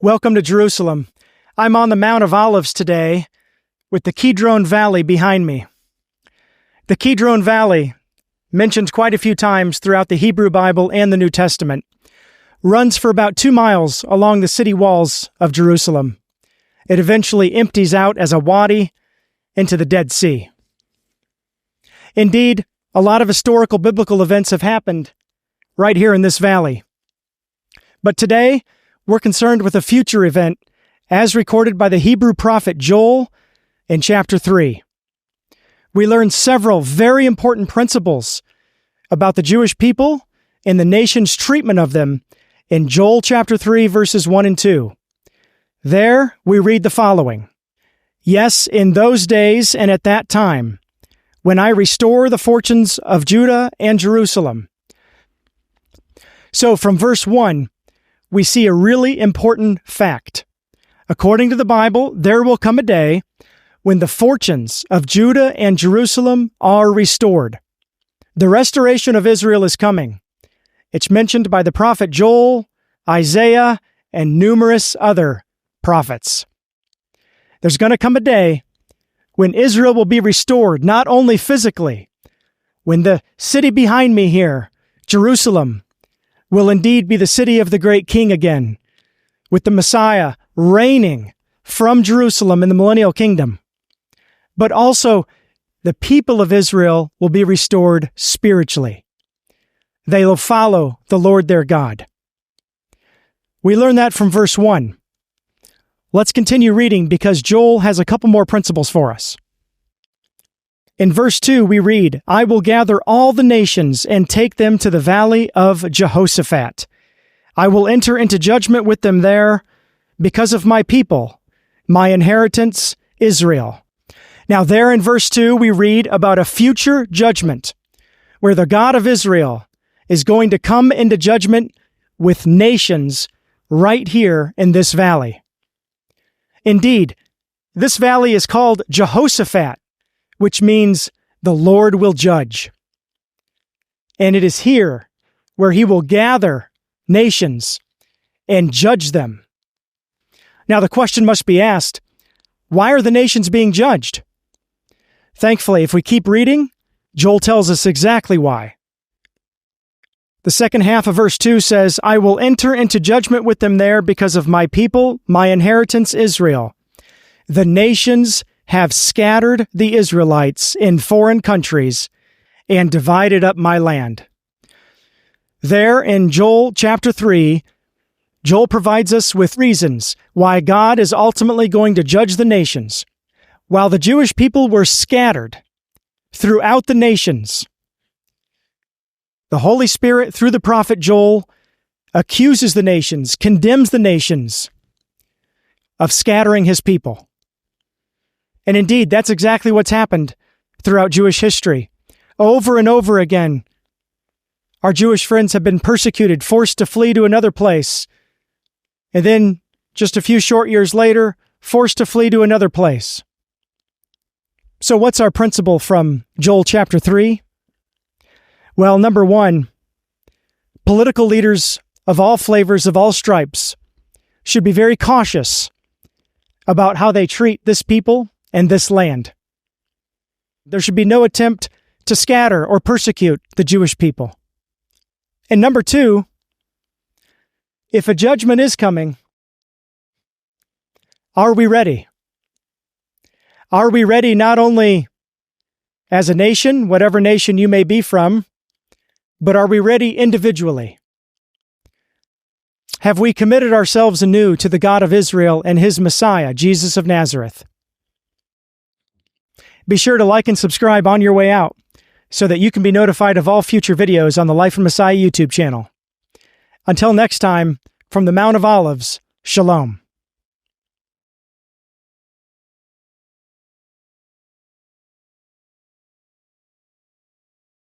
Welcome to Jerusalem. I'm on the Mount of Olives today with the Kidron Valley behind me. The Kidron Valley, mentioned quite a few times throughout the Hebrew Bible and the New Testament, runs for about 2 miles along the city walls of Jerusalem. It eventually empties out as a wadi into the Dead Sea. Indeed, a lot of historical biblical events have happened right here in this valley. But today, we're concerned with a future event as recorded by the Hebrew prophet Joel in chapter 3. We learn several very important principles about the Jewish people and the nation's treatment of them in Joel chapter 3, verses 1 and 2. There, we read the following: "Yes, in those days and at that time, when I restore the fortunes of Judah and Jerusalem." So from verse 1, we see a really important fact. According to the Bible, there will come a day when the fortunes of Judah and Jerusalem are restored. The restoration of Israel is coming. It's mentioned by the prophet Joel, Isaiah, and numerous other prophets. There's going to come a day when Israel will be restored, not only physically, when the city behind me here, Jerusalem, will indeed be the city of the great king again, with the Messiah reigning from Jerusalem in the millennial kingdom. But also, the people of Israel will be restored spiritually. They will follow the Lord their God. We learn that from verse 1. Let's continue reading because Joel has a couple more principles for us. In verse 2, we read, "I will gather all the nations and take them to the valley of Jehoshaphat. I will enter into judgment with them there because of my people, my inheritance, Israel." Now there in verse 2, we read about a future judgment where the God of Israel is going to come into judgment with nations right here in this valley. Indeed, this valley is called Jehoshaphat, which means the Lord will judge. And it is here where he will gather nations and judge them. Now the question must be asked, why are the nations being judged? Thankfully, if we keep reading, Joel tells us exactly why. The second half of verse 2 says, "I will enter into judgment with them there because of my people, my inheritance Israel. The nations have scattered the Israelites in foreign countries and divided up my land." There in Joel chapter 3, Joel provides us with reasons why God is ultimately going to judge the nations. While the Jewish people were scattered throughout the nations, the Holy Spirit, through the prophet Joel, accuses the nations, condemns the nations of scattering his people. And indeed, that's exactly what's happened throughout Jewish history. Over and over again, our Jewish friends have been persecuted, forced to flee to another place, and then just a few short years later, forced to flee to another place. So what's our principle from Joel chapter 3? Well, number 1, political leaders of all flavors, of all stripes, should be very cautious about how they treat this people and this land. There should be no attempt to scatter or persecute the Jewish people. And number 2, if a judgment is coming, are we ready? Are we ready not only as a nation, whatever nation you may be from, but are we ready individually? Have we committed ourselves anew to the God of Israel and his Messiah, Jesus of Nazareth? Be sure to like and subscribe on your way out so that you can be notified of all future videos on the Life of Messiah YouTube channel. Until next time, from the Mount of Olives, Shalom.